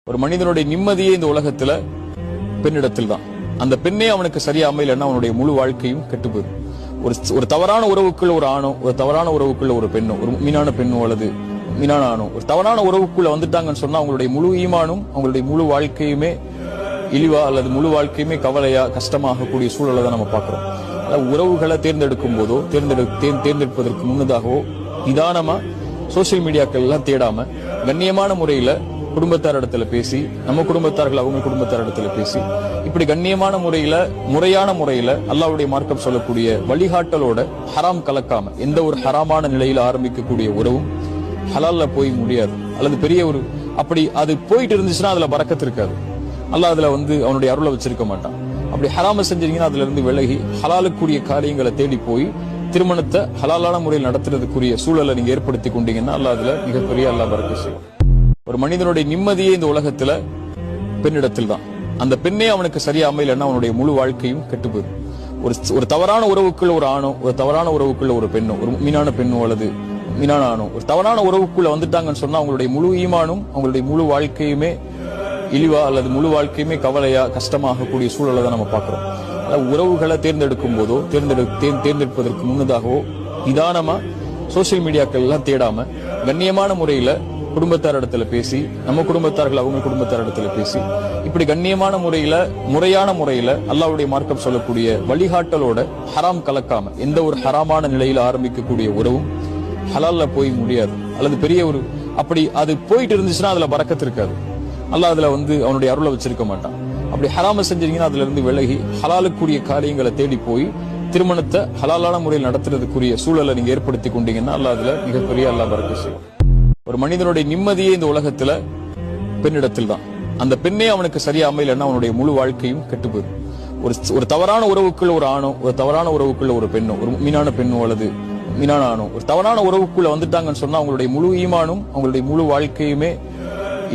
ஒரு மனிதனுடைய நிம்மதியே இந்த உலகத்துல பெண்ணிடத்தில் தான். அந்த பெண்ணே அவனுக்கு சரியா அமையலன்னா அவனுடைய முழு வாழ்க்கையும் கெட்டு போயிடும். ஒரு தவறான உறவுக்குள்ள ஒரு ஆணோ, ஒரு தவறான உறவுக்குள்ள ஒரு பெண்ணோ, ஒரு மீனான பெண்ணோ அல்லது மீனான ஆணோ ஒரு தவறான உறவுக்குள்ள வந்துட்டாங்கன்னு சொன்னா அவங்களுடைய முழு ஈமானும் அவங்களுடைய முழு வாழ்க்கையுமே இழிவா அல்லது முழு வாழ்க்கையுமே கவலையா கஷ்டமாகக்கூடிய சூழலை தான் நம்ம பார்க்கிறோம். உறவுகளை தேர்ந்தெடுக்கும் போதோ தேர்ந்தெடுப்பதற்கு முன்னதாகவோ நிதானமா சோசியல் மீடியாக்கள் எல்லாம் தேடாம கண்ணியமான முறையில குடும்பத்தார் இடத்துல பேசி, நம்ம குடும்பத்தார்கள் அவங்க குடும்பத்தார் இடத்துல பேசி, இப்படி கண்ணியமான முறையில முறையான முறையில அல்லாஹ்வுடைய மார்க்கம் சொல்லக்கூடிய வழிகாட்டலோட ஹராம் கலக்காம எந்த ஒரு ஹராமான நிலையில ஆரம்பிக்கக்கூடிய உறவும் ஹலால்ல போய் முடியாது. அல்லது பெரிய ஒரு அப்படி அது போயிட்டு இருந்துச்சுன்னா அதுல பரக்கத்து இருக்காது. அல்லாஹ் அதுல அவனுடைய அருளை வச்சிருக்க மாட்டான். அப்படி ஹராம செஞ்சீங்கன்னா அதுல இருந்து விலகி ஹலாலுக்குரிய காரியங்களை தேடி போய் திருமணத்தை ஹலாலான முறையில் நடத்துறதுக்குரிய சூழலை நீங்க ஏற்படுத்தி கொண்டீங்கன்னா அல்லாஹ் அதுல மிகப்பெரிய அல்லாஹ் பரக்கத் செய்வான். ஒரு மனிதனுடைய நிம்மதியே இந்த உலகத்துல பெண்ணிடத்தில் தான். அந்த பெண்ணே அவனுக்கு சரியா அமையலன்னா அவனுடைய முழு வாழ்க்கையும் கெட்டு போயிடும். ஒரு தவறான உறவுக்குள்ள ஒரு ஆணோ, ஒரு தவறான உறவுக்குள்ள ஒரு பெண்ணோ, ஒரு மீனான பெண்ணோ அல்லது மீனான ஆணோ ஒரு தவறான உறவுக்குள்ள வந்துட்டாங்கன்னு சொன்னா அவங்களுடைய முழு ஈமானும் அவங்களுடைய முழு வாழ்க்கையுமே இழிவா அல்லது முழு வாழ்க்கையுமே கவலையா கஷ்டமாகக்கூடிய சூழலை தான் நம்ம பார்க்கிறோம். உறவுகளை தேர்ந்தெடுக்கும் போதோ தேர்ந்தெடுப்பதற்கு முன்னதாகவோ நிதானமா சோசியல் மீடியாக்கள் எல்லாம் தேடாம கண்ணியமான முறையில குடும்பத்தார் இடத்துல பேசி, நம்ம குடும்பத்தார்கள் அவங்க குடும்பத்தார் இடத்துல பேசி, இப்படி கண்ணியமான முறையில முறையான முறையில அல்லாஹ்வுடைய மார்க்கம் சொல்லக்கூடிய வழிகாட்டலோட ஹராம் கலக்காம எந்த ஒரு ஹராமான நிலையில ஆரம்பிக்கக்கூடிய உறவும் ஹலால்ல போய் முடியாது. அல்லது பெரிய ஒரு அப்படி அது போயிட்டு இருந்துச்சுன்னா அதுல பரக்கத்து இருக்காது. அல்லாஹ் அதுல அவனுடைய அருளை வச்சிருக்க மாட்டான். அப்படி ஹராம செஞ்சீங்கன்னா அதுல இருந்து விலகி ஹலாலுக்குரிய காரியங்களை தேடி போய் திருமணத்தை ஹலாலான முறையில் நடத்துறதுக்குரிய சூழலை நீங்க ஏற்படுத்தி கொண்டீங்கன்னா அல்லாஹ் அதுல மிகப்பெரிய அல்லாஹ் பரக்கத் செய்வான். ஒரு மனிதனுடைய நிம்மதியே இந்த உலகத்துல பெண்ணிடத்தில் தான். அந்த பெண்ணே அவனுக்கு சரியா அமையலன்னா அவனுடைய முழு வாழ்க்கையும் கெட்டு போயிடும். ஒரு தவறான உறவுக்குள்ள ஒரு ஆணோ, ஒரு தவறான உறவுக்குள்ள ஒரு பெண்ணோ, ஒரு மீனான பெண்ணோ அல்லது மீனான ஆணோ ஒரு தவறான உறவுக்குள்ள வந்துட்டாங்கன்னு சொன்னா அவங்களுடைய முழு ஈமானும் அவங்களுடைய முழு வாழ்க்கையுமே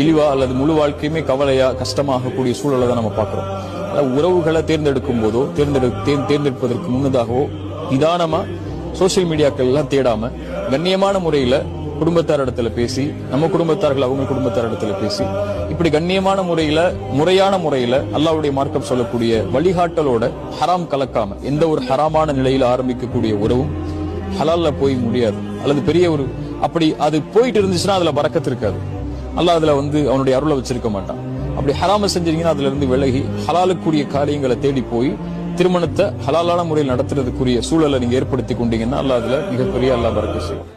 இழிவா அல்லது முழு வாழ்க்கையுமே கவலையா கஷ்டமாகக்கூடிய சூழலை தான் நம்ம பார்க்கிறோம். உறவுகளை தேர்ந்தெடுக்கும் போதோ தேர்ந்தெடுப்பதற்கு முன்னதாகவோ நிதானமா சோசியல் மீடியாக்கள் எல்லாம் தேடாம கண்ணியமான முறையில குடும்பத்தார் இடத்துல பேசி, நம்ம குடும்பத்தார்கள் அவங்க குடும்பத்தார் இடத்துல பேசி, இப்படி கண்ணியமான முறையில முறையான முறையில அல்லாஹ்வுடைய மார்க்கம் சொல்லக்கூடிய வழிகாட்டலோட ஹராம் கலக்காம எந்த ஒரு ஹராமான நிலையில ஆரம்பிக்கக்கூடிய உறவும் ஹலால்ல போய் முடியாது. அல்லது பெரிய ஒரு அப்படி அது போயிட்டு இருந்துச்சுன்னா அதுல பரக்கத்து இருக்காது. அல்லாஹ் அதுல அவனுடைய அருளை வச்சிருக்க மாட்டான். அப்படி ஹராம செஞ்சீங்கன்னா அதுல இருந்து விலகி ஹலாலுக்குரிய காரியங்களை தேடி போய் திருமணத்தை ஹலாலான முறையில் நடத்துறதுக்குரிய சூழலை நீங்க ஏற்படுத்தி கொண்டீங்கன்னா அல்லாஹ் அதுல மிகப்பெரிய அல்லாஹ் பரக்கத் செய்வான்.